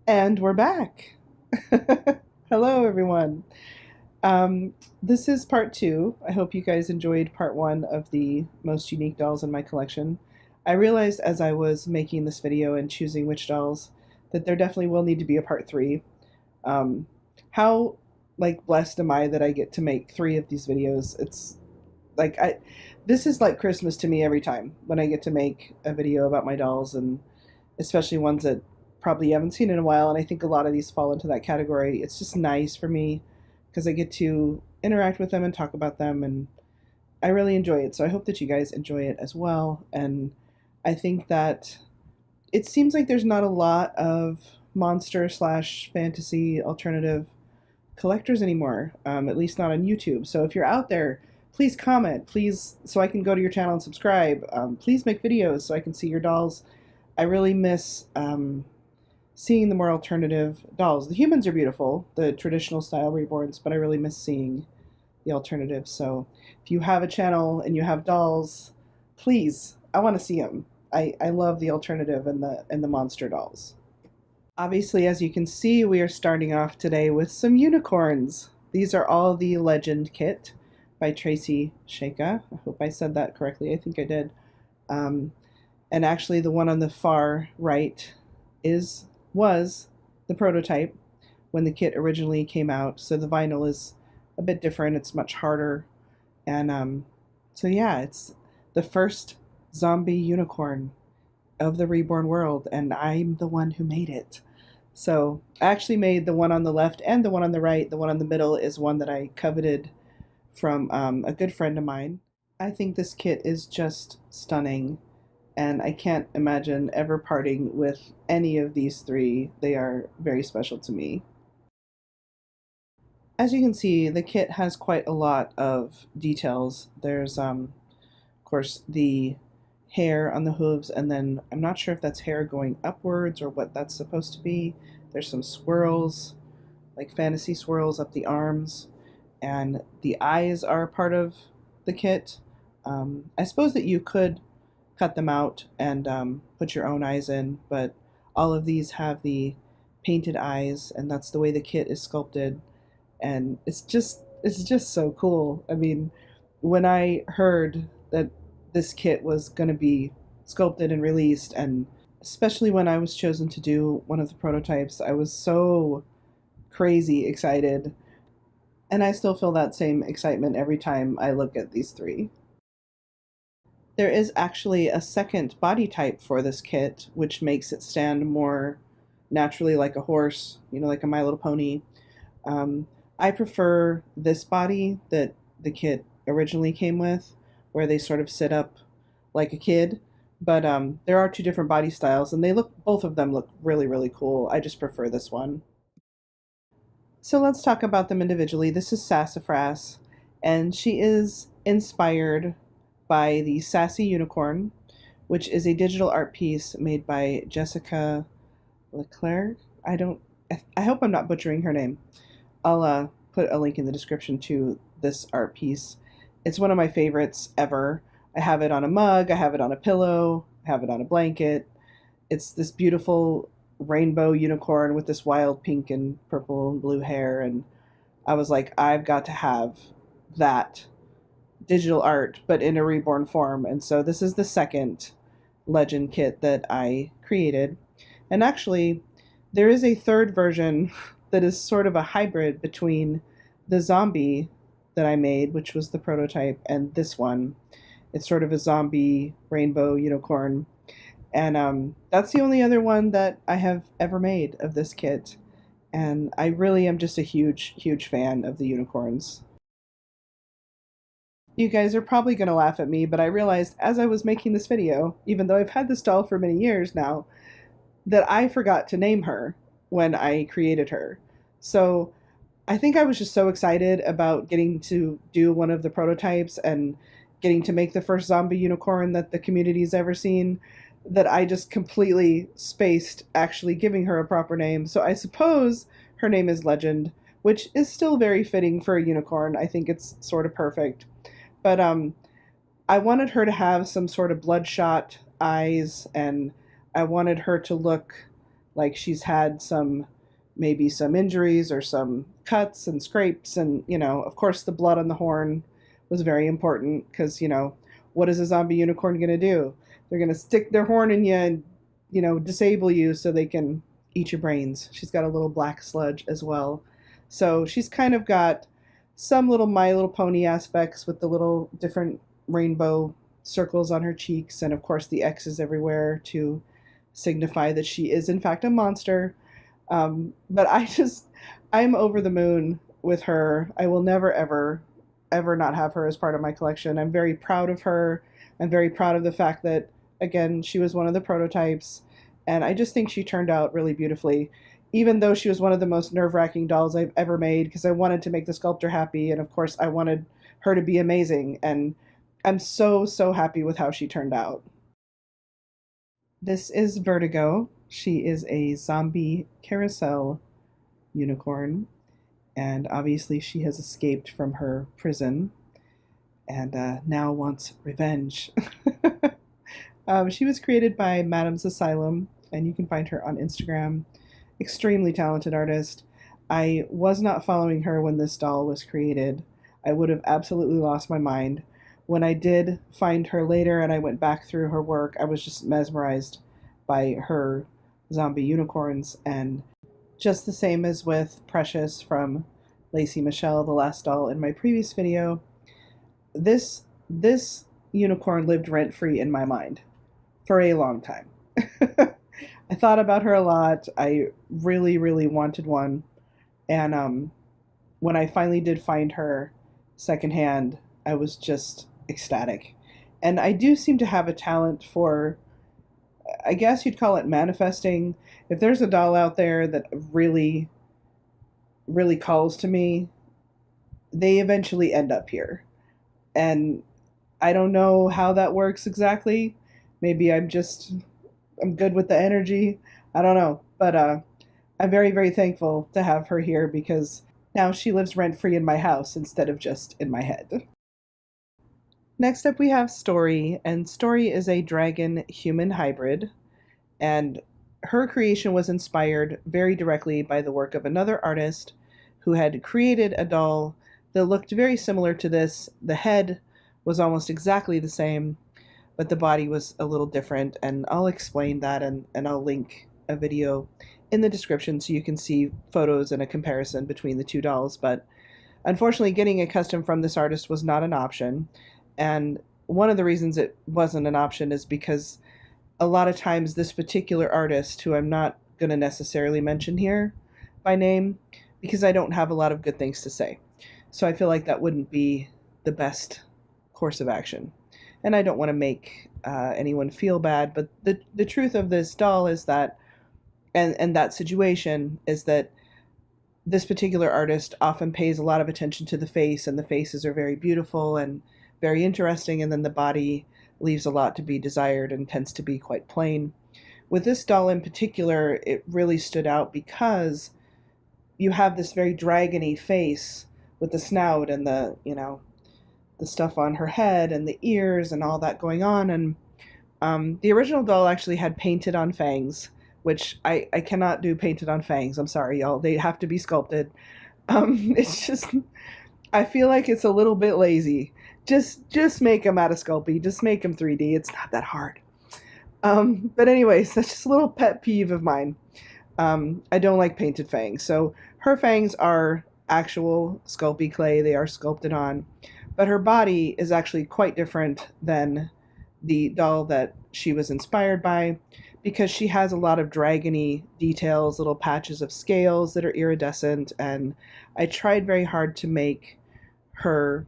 And we're back. Hello, everyone. Um, this is part two. I hope you guys enjoyed part one of the most unique dolls in my collection. I realized as I was making this video and choosing which dolls that there definitely will need to be a part three. Um, how blessed am I that I get to make three of these videos? It's like I this is like Christmas to me every time when I get to make a video about my dolls, and especially ones that probably you haven't seen in a while. And I think a lot of these fall into that category. It's just nice for me because I get to interact with them and talk about them, and I really enjoy it. So I hope that you guys enjoy it as well. And I think that it seems like there's not a lot of monster slash fantasy alternative collectors anymore, at least not on YouTube. So if you're out there, please comment, please, so I can go to your channel and subscribe. Please make videos so I can see your dolls. I really miss seeing the more alternative dolls. The humans are beautiful, the traditional style reborns, but I really miss seeing the alternatives. So if you have a channel and you have dolls, please, I want to see them. I love the alternative and the monster dolls. Obviously, as you can see, we are starting off today with some unicorns. These are all the Legend kit by Tracy Shaka. I hope I said that correctly. I think I did. Um, and actually, the one on the far right was the prototype when the kit originally came out. So the vinyl is a bit different. It's much harder, and so yeah, it's the first zombie unicorn of the Reborn world, and I'm the one who made it. So I actually made the one on the left and the one on the right. The one on the middle is one that I coveted from a good friend of mine. I think this kit is just stunning, and I can't imagine ever parting with any of these three. They are very special to me. As you can see, the kit has quite a lot of details. There's, of course, the hair on the hooves, and then I'm not sure if that's hair going upwards or what that's supposed to be. There's some swirls, like fantasy swirls up the arms, and the eyes are part of the kit. I suppose that you could cut them out and put your own eyes in, but all of these have the painted eyes, and that's the way the kit is sculpted, and it's just so cool. I mean, when I heard that this kit was going to be sculpted and released, and especially when I was chosen to do one of the prototypes, I was so crazy excited, and I still feel that same excitement every time I look at these three. There is actually a second body type for this kit, which makes it stand more naturally like a horse, like a My Little Pony. Um, I prefer this body that the kit originally came with, where they sort of sit up like a kid. But there are two different body styles, and both of them look really, really cool. I just prefer this one. So let's talk about them individually. This is Sassafras, and she is inspired by the Sassy Unicorn, which is a digital art piece made by Jessica Leclerc. I hope I'm not butchering her name. I'll put a link in the description to this art piece. It's one of my favorites ever. I have it on a mug, I have it on a pillow, I have it on a blanket. It's this beautiful rainbow unicorn with this wild pink and purple and blue hair, and I was like, I've got to have that digital art, but in a reborn form. And so this is the second Legend kit that I created. And actually, there is a third version that is sort of a hybrid between the zombie that I made, which was the prototype, and this one. It's sort of a zombie rainbow unicorn. And that's the only other one that I have ever made of this kit. And I really am just a huge, huge fan of the unicorns. You guys are probably going to laugh at me, but I realized as I was making this video, even though I've had this doll for many years now, that I forgot to name her when I created her. So I think I was just so excited about getting to do one of the prototypes and getting to make the first zombie unicorn that the community's ever seen that I just completely spaced actually giving her a proper name. So I suppose her name is Legend, which is still very fitting for a unicorn. I think it's sort of perfect. But I wanted her to have some sort of bloodshot eyes, and I wanted her to look like she's had maybe some injuries or some cuts and scrapes. And, of course, the blood on the horn was very important because, what is a zombie unicorn going to do? They're going to stick their horn in you and, disable you so they can eat your brains. She's got a little black sludge as well. So she's kind of got some little My Little Pony aspects with the little different rainbow circles on her cheeks, and of course the X's everywhere to signify that she is in fact a monster. But I'm over the moon with her. I will never, ever, ever not have her as part of my collection. I'm very proud of her. I'm very proud of the fact that, again, she was one of the prototypes, and I just think she turned out really beautifully, even though she was one of the most nerve-wracking dolls I've ever made, because I wanted to make the sculptor happy, and of course I wanted her to be amazing, and I'm so, so happy with how she turned out. This is Vertigo. She is a zombie carousel unicorn, and obviously she has escaped from her prison and now wants revenge. She was created by Madam's Asylum, and you can find her on Instagram. Extremely talented artist. I was not following her when this doll was created. I would have absolutely lost my mind. When I did find her later and I went back through her work, I was just mesmerized by her zombie unicorns. And just the same as with Precious from Lacey Michelle, the last doll in my previous video, this unicorn lived rent-free in my mind for a long time. I thought about her a lot. I really, really wanted one. And when I finally did find her secondhand, I was just ecstatic. And I do seem to have a talent for, I guess you'd call it manifesting. If there's a doll out there that really, really calls to me, they eventually end up here. And I don't know how that works exactly. Maybe I'm good with the energy. I don't know. But I'm very, very thankful to have her here because now she lives rent-free in my house instead of just in my head. Next up we have Story, and Story is a dragon-human hybrid, and her creation was inspired very directly by the work of another artist who had created a doll that looked very similar to this. The head was almost exactly the same, but the body was a little different, and I'll explain that, and I'll link a video in the description so you can see photos and a comparison between the two dolls. But unfortunately, getting a custom from this artist was not an option, and one of the reasons it wasn't an option is because a lot of times this particular artist, who I'm not going to necessarily mention here by name because I don't have a lot of good things to say, so I feel like that wouldn't be the best course of action. And I don't want to make anyone feel bad, but the truth of this doll is that, and that situation is that this particular artist often pays a lot of attention to the face, and the faces are very beautiful and very interesting, and then the body leaves a lot to be desired and tends to be quite plain. With this doll in particular, it really stood out because you have this very dragony face with the snout and the stuff on her head and the ears and all that going on. And the original doll actually had painted on fangs, which I cannot do painted on fangs. I'm sorry, y'all. They have to be sculpted. It's just, I feel like it's a little bit lazy. Just make them out of Sculpey. Just make them 3D. It's not that hard. But anyways, that's just a little pet peeve of mine. I don't like painted fangs. So her fangs are actual Sculpey clay. They are sculpted on. But her body is actually quite different than the doll that she was inspired by because she has a lot of dragony details, little patches of scales that are iridescent, and I tried very hard to make her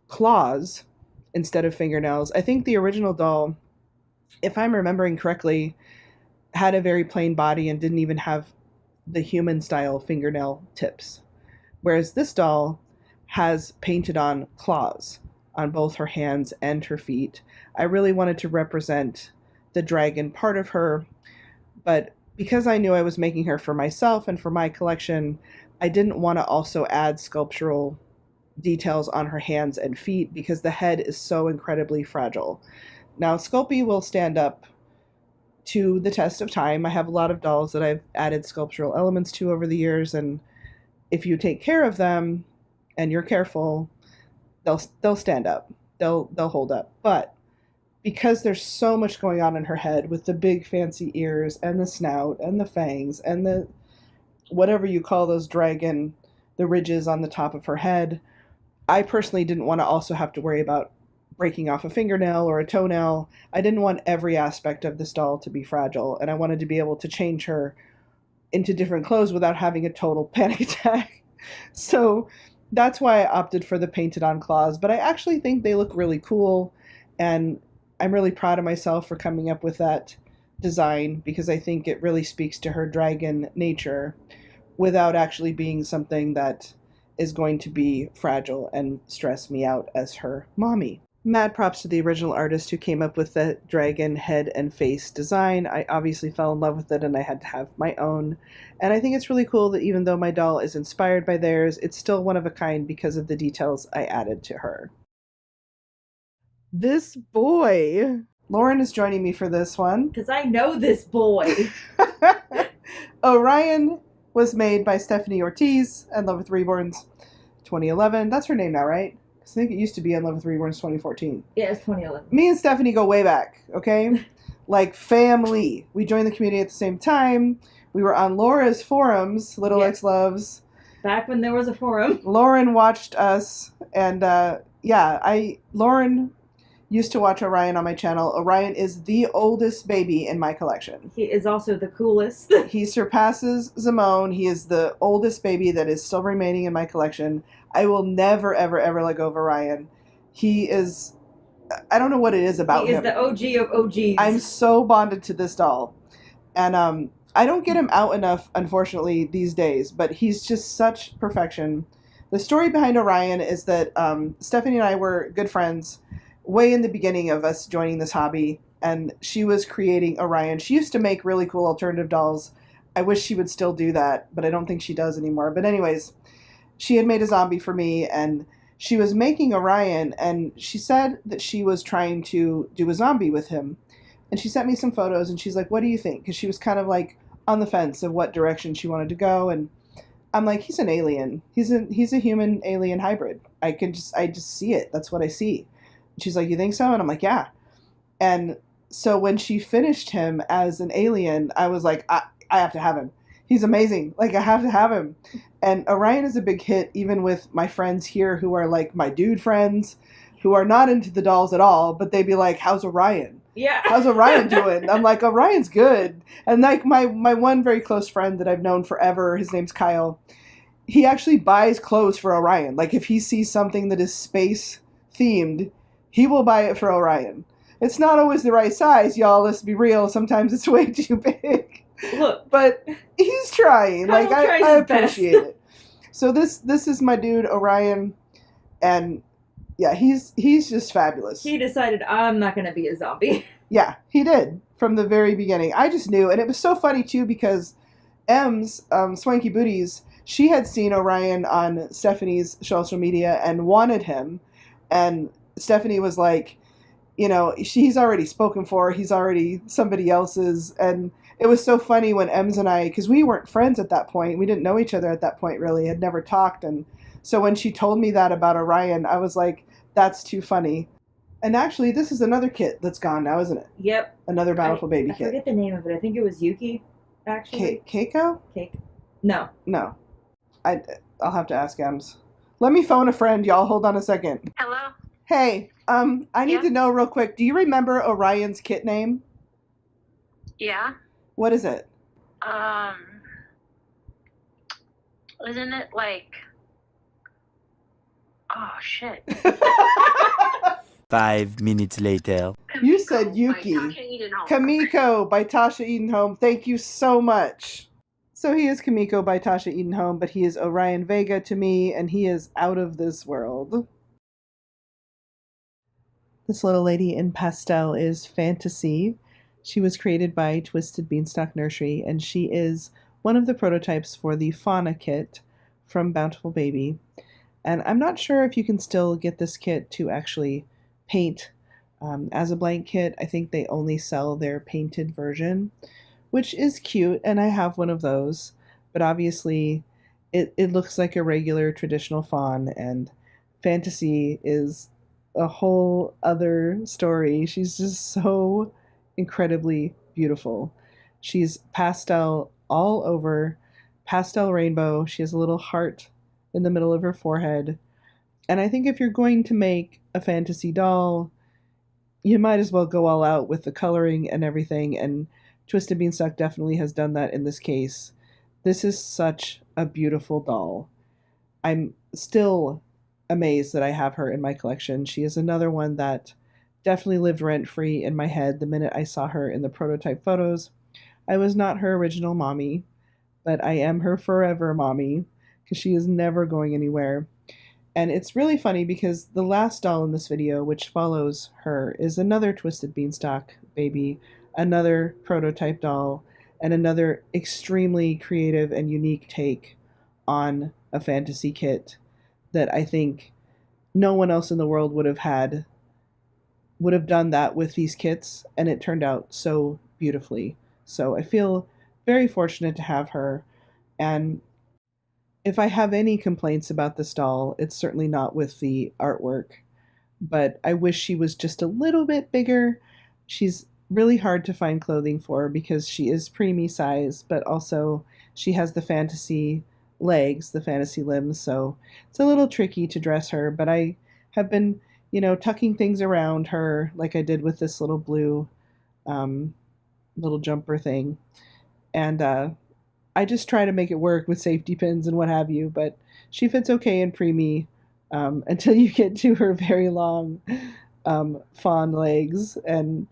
claws instead of fingernails. I think the original doll, if I'm remembering correctly, had a very plain body and didn't even have the human style fingernail tips. Whereas this doll has painted on claws on both her hands and her feet. I really wanted to represent the dragon part of her, but because I knew I was making her for myself and for my collection, I didn't want to also add sculptural details on her hands and feet because the head is so incredibly fragile. Now, Sculpey will stand up to the test of time. I have a lot of dolls that I've added sculptural elements to over the years, and if you take care of them and you're careful, they'll stand up. They'll hold up. But because there's so much going on in her head with the big fancy ears and the snout and the fangs and the whatever you call those dragon, the ridges on the top of her head, I personally didn't want to also have to worry about breaking off a fingernail or a toenail. I didn't want every aspect of this doll to be fragile, and I wanted to be able to change her into different clothes without having a total panic attack. So that's why I opted for the painted on claws, but I actually think they look really cool, and I'm really proud of myself for coming up with that design because I think it really speaks to her dragon nature without actually being something that is going to be fragile and stress me out as her mommy. Mad props to the original artist who came up with the dragon head and face design. I obviously fell in love with it and I had to have my own. And I think it's really cool that even though my doll is inspired by theirs, it's still one of a kind because of the details I added to her. This boy. Lauren is joining me for this one. Because I know this boy. Orion was made by Stephanie Ortiz and Love with Reborn's 2011. That's her name now, right? I think it used to be on Love with Reborn's 2014. Yeah, it's 2011. Me and Stephanie go way back, okay? Like family. We joined the community at the same time. We were on Laura's forums, Little X Loves. Back when there was a forum. Lauren watched us, and Lauren used to watch Orion on my channel. Orion is the oldest baby in my collection. He is also the coolest. He surpasses Zimone. He is the oldest baby that is still remaining in my collection. I will never, ever, ever let go of Orion. He is, I don't know what it is about him. He is the OG of OGs. I'm so bonded to this doll. And I don't get him out enough, unfortunately, these days, but he's just such perfection. The story behind Orion is that Stephanie and I were good friends way in the beginning of us joining this hobby, and she was creating Orion. She used to make really cool alternative dolls. I wish she would still do that, but I don't think she does anymore. But anyways, she had made a zombie for me, and she was making Orion, and she said that she was trying to do a zombie with him. And she sent me some photos, and she's like, what do you think? Because she was kind of like on the fence of what direction she wanted to go, and I'm like, he's an alien. He's a human alien hybrid. I just see it. That's what I see. She's like, you think so? And I'm like, yeah. And so when she finished him as an alien, I was like, I have to have him. He's amazing. Like, I have to have him. And Orion is a big hit, even with my friends here who are like my dude friends, who are not into the dolls at all, but they'd be like, how's Orion? Yeah. How's Orion doing? I'm like, Orion's good. And like my one very close friend that I've known forever, his name's Kyle, he actually buys clothes for Orion. Like, if he sees something that is space themed, he will buy it for Orion. It's not always the right size, y'all. Let's be real. Sometimes it's way too big. Look, but he's trying. Like, I appreciate it. So this is my dude Orion, and yeah, he's just fabulous. He decided I'm not going to be a zombie. Yeah, he did from the very beginning. I just knew, and it was so funny too because M's Swanky Booties, she had seen Orion on Stephanie's social media and wanted him, and Stephanie was like, you know, he's already spoken for, he's already somebody else's. And it was so funny when Ems and I, because we weren't friends at that point, we didn't know each other at that point really, had never talked. And so when she told me that about Orion, I was like, that's too funny. And actually, this is another kit that's gone now, isn't it? Yep. Another Bountiful Baby kit. I forget the name of it. I think it was Yuki, actually. Keiko? Cake. No. No. I'll have to ask Ems. Let me phone a friend, y'all. Hold on a second. Hello? Hey, I need to know real quick. Do you remember Orion's kit name? Yeah. What is it? Isn't it like... Oh, shit. 5 minutes later. You said Yuki. Kamiko by Tasha Edenholm. Thank you so much. So he is Kamiko by Tasha Edenholm, but he is Orion Vega to me, and he is out of this world. This little lady in pastel is Fantasy. She was created by Twisted Beanstalk Nursery, and she is one of the prototypes for the Fauna kit from Bountiful Baby. And I'm not sure if you can still get this kit to actually paint As a blank kit, I think they only sell their painted version, which is cute, and I have one of those. But obviously, it looks like a regular traditional fawn, and Fantasy is a whole other story. She's just so incredibly beautiful. She's pastel all over, pastel rainbow. She has a little heart in the middle of her forehead. And I think if you're going to make a fantasy doll, you might as well go all out with the coloring and everything. And Twisted Beanstalk definitely has done that in this case. This is such a beautiful doll. I'm still amazed that I have her in my collection. She is another one that definitely lived rent free in my head the minute I saw her in the prototype photos. I was not her original mommy, but I am her forever mommy because she is never going anywhere. And it's really funny because the last doll in this video, which follows her, is another Twisted Beanstalk baby, another prototype doll, and another extremely creative and unique take on a fantasy kit that I think no one else in the world would have done that with these kits, and it turned out so beautifully. So I feel very fortunate to have her, and if I have any complaints about this doll, it's certainly not with the artwork, but I wish she was just a little bit bigger. She's really hard to find clothing for because she is preemie size, but also she has the fantasy legs, the fantasy limbs, so it's a little tricky to dress her, but I have been, tucking things around her like I did with this little blue um, little jumper thing. And I just try to make it work with safety pins and what have you, but she fits okay in preemie until you get to her very long fawn legs, and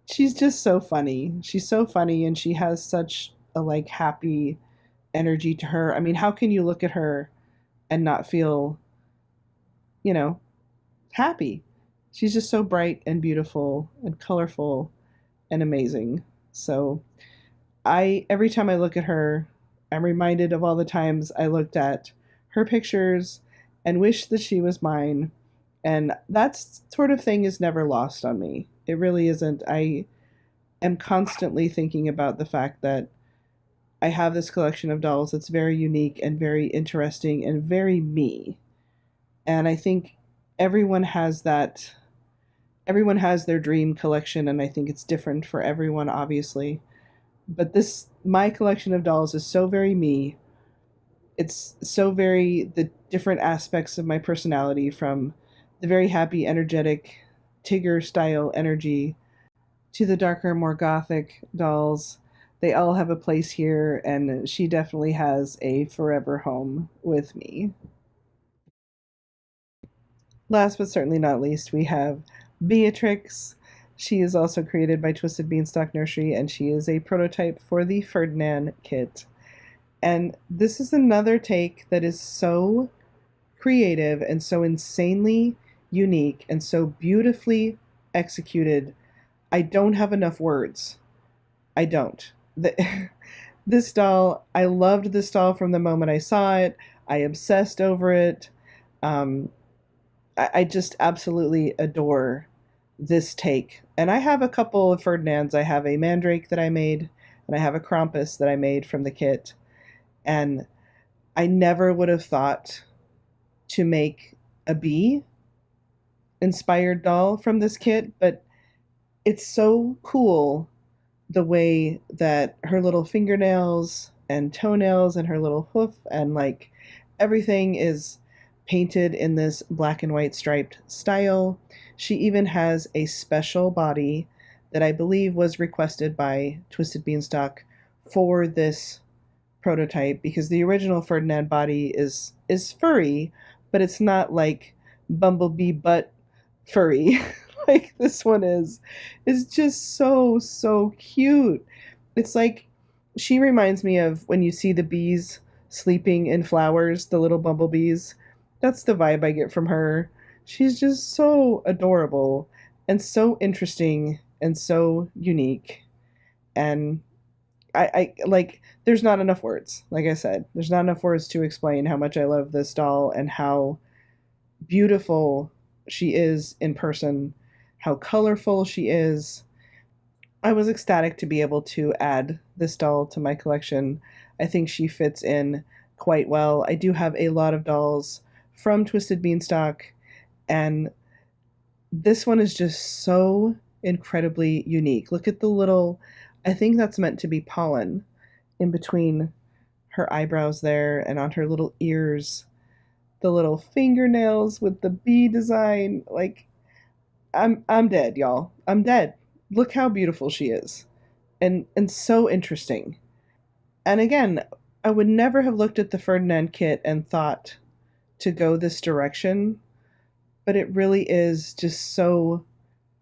she's just so funny. She's so funny, and she has such a like happy energy to her. I mean, how can you look at her and not feel, you know, happy? She's just so bright and beautiful and colorful and amazing. So I every time I look at her, I'm reminded of all the times I looked at her pictures and wished that she was mine. And that sort of thing is never lost on me. It really isn't. I am constantly thinking about the fact that I have this collection of dolls that's very unique and very interesting and very me. And I think everyone has that. Everyone has their dream collection, and I think it's different for everyone, obviously. But my collection of dolls is so very me. It's so very the different aspects of my personality, from the very happy, energetic Tigger style energy to the darker, more gothic dolls. They all have a place here, and she definitely has a forever home with me. Last but certainly not least, we have Beatrix. She is also created by Twisted Beanstalk Nursery, and she is a prototype for the Ferdinand kit. And this is another take that is so creative and so insanely unique and so beautifully executed. I don't have enough words. I don't. This doll, I loved this doll from the moment I saw it. I obsessed over it. I just absolutely adore this take. And I have a couple of Ferdinands. I have a Mandrake that I made, and I have a Krampus that I made from the kit. And I never would have thought to make a bee inspired doll from this kit, but it's so cool the way that her little fingernails and toenails and her little hoof and like everything is painted in this black and white striped style. She even has a special body that I believe was requested by Twisted Beanstalk for this prototype, because the original Ferdinand body is furry, but it's not like bumblebee butt furry like this one is. It's just so cute. It's like she reminds me of when you see the bees sleeping in flowers, the little bumblebees. That's the vibe I get from her. She's just so adorable and so interesting and so unique. And I like, there's not enough words. Like I said, there's not enough words to explain how much I love this doll and how beautiful she is in person. how colorful she is. I was ecstatic to be able to add this doll to my collection. I think she fits in quite well. I do have a lot of dolls from Twisted Beanstalk, and this one is just so incredibly unique. Look at the little, I think that's meant to be pollen in between her eyebrows there and on her little ears. The little fingernails with the bee design. Like, I'm dead, y'all. I'm dead. Look how beautiful she is. And so interesting. And again, I would never have looked at the Ferdinand kit and thought to go this direction, but it really is just so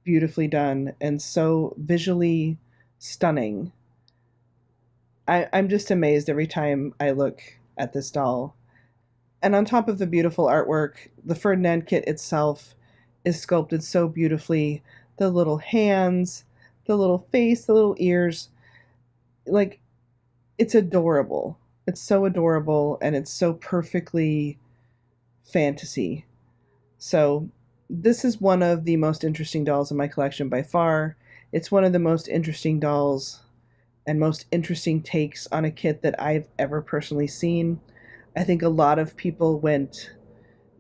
beautifully done and so visually stunning. I'm just amazed every time I look at this doll. And on top of the beautiful artwork, the Ferdinand kit itself is sculpted so beautifully. The little hands, the little face, the little ears. Like, it's adorable. It's so adorable and it's so perfectly fantasy. So, this is one of the most interesting dolls in my collection by far. It's one of the most interesting dolls and most interesting takes on a kit that I've ever personally seen. I think a lot of people went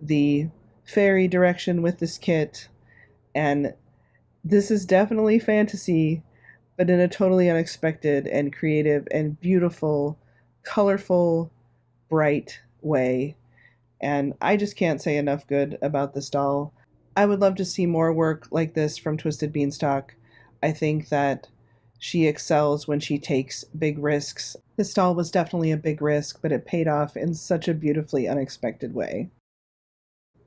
the fairy direction with this kit, and this is definitely fantasy, but in a totally unexpected and creative and beautiful, colorful, bright way. And I just can't say enough good about this doll. I would love to see more work like this from Twisted Beanstalk. I think that she excels when she takes big risks. This doll was definitely a big risk, but it paid off in such a beautifully unexpected way.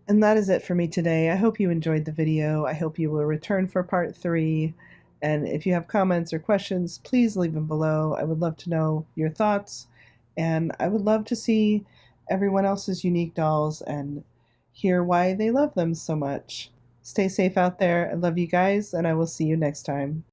And that is it for me today. I hope you enjoyed the video. I hope you will return for part 3. And if you have comments or questions, please leave them below. I would love to know your thoughts. And I would love to see everyone else's unique dolls and hear why they love them so much. Stay safe out there. I love you guys, and I will see you next time.